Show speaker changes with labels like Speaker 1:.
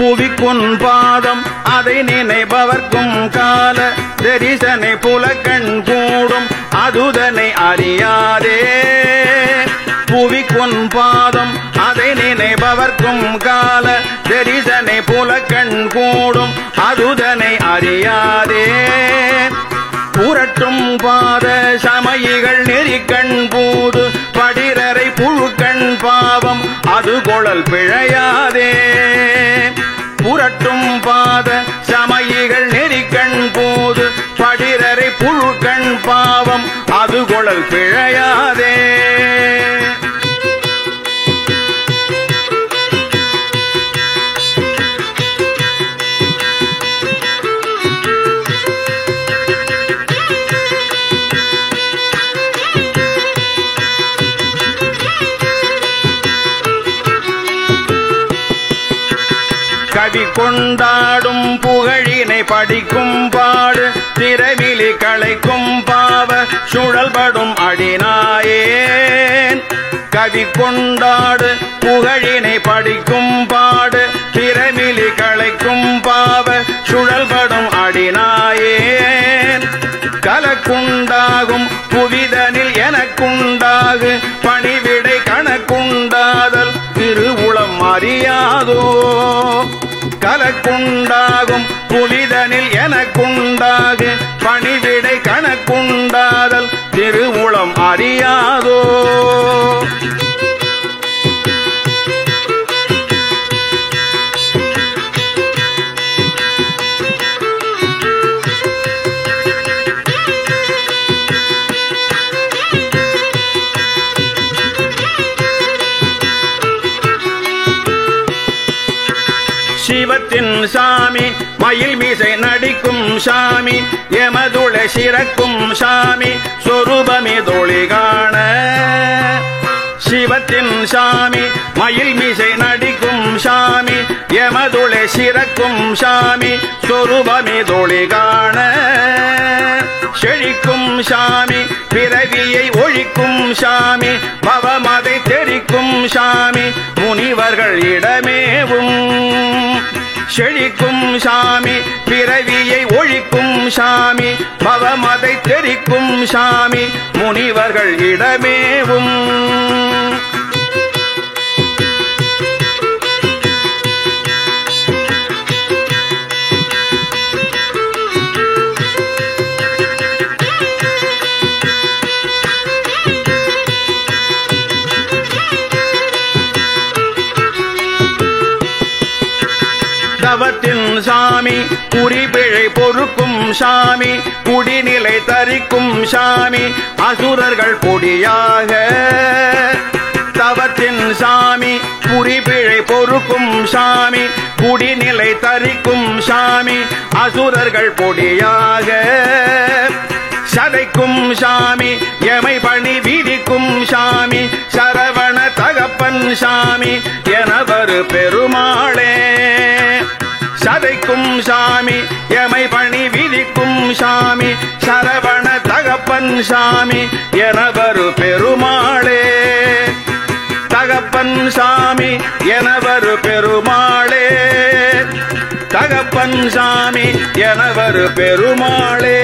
Speaker 1: புவிக்குன் பாதம் அதை நினைப்பவர்க்கும் கால தரிசனை புலக்கண் கூடும் அதுதனை அறியாதே புவிக்குன் பாதம் அதை நினைப்பவர்க்கும் கால தரிசனை புலக்கண் கூடும் அதுதனை அறியாதே புரட்டும் பாத சமயிகள் நெறிக்கண் பூது படிரரை புழுக்கண் பாவம் அது கொளல் பிழையாதே புரட்டும் பாத சமயிகள் நெறிக்கண் பூது படிரரை புழுக்கண் பாவம் அது கொளல் பிழையாதே கவி கொண்டாடும் புகழினை படிக்கும் பாடு திரவிலி களைக்கும் பாவ சுழல்படும் அடிநாயேன் கவி கொண்டாடு புகழினை படிக்கும் பாடு திரவிலி களைக்கும் பாவ சுழல்படும் அடிநாயேன் கலக்குண்டாகும் புவிதனில் எனக்குண்டாகு பணிவிடை கணக்குண்டாதல் திருவுளம் அறியாதோ கலக்குண்டாகும் புவிதனில் எனக்குண்டாகு பணிவிடை கணக்குண்டாதல் திருவுளம் அறியாதோ சிவத்தின் சாமி மயில் மீசை நடிக்கும் சாமி எமதுள சிறக்கும் சாமி சொரூபமே தோழி காண சிவத்தின் சாமி மயில் மீசை நடிக்கும் சாமி எமதுள சிறக்கும் சாமி சொரூபமே தோழி காண செழிக்கும் சாமி பிறவியை ஒழிக்கும் சாமி பவமதை தெரிக்கும் சாமி முனிவர்கள் இடமேவும் செழிக்கும் சாமி பிறவியை ஒழிக்கும் சாமி பவமதை தெரிக்கும் சாமி முனிவர்கள் இடமேவும் தவத்தின் சாமி குறிபிழை பொறுக்கும் சாமி குடிநிலை தரிக்கும் சாமி அசுரர்கள் பொடியாக தவத்தின் சாமி குறிபிழை பொறுக்கும் சாமி குடிநிலை தரிக்கும் சாமி அசுரர்கள் பொடியாக சதைக்கும் சாமி எமை பணி விதிக்கும் சாமி சரவண தகப்பன் சாமி எனவரு பெருமாளே சதைக்கும் சாமி எமை பணி விதிக்கும் சாமி சரவண தகப்பன் சாமி எனவரு பெருமாளே தகப்பன் சாமி எனவரு பெருமாளே தகப்பன் சாமி எனவரு பெருமாளே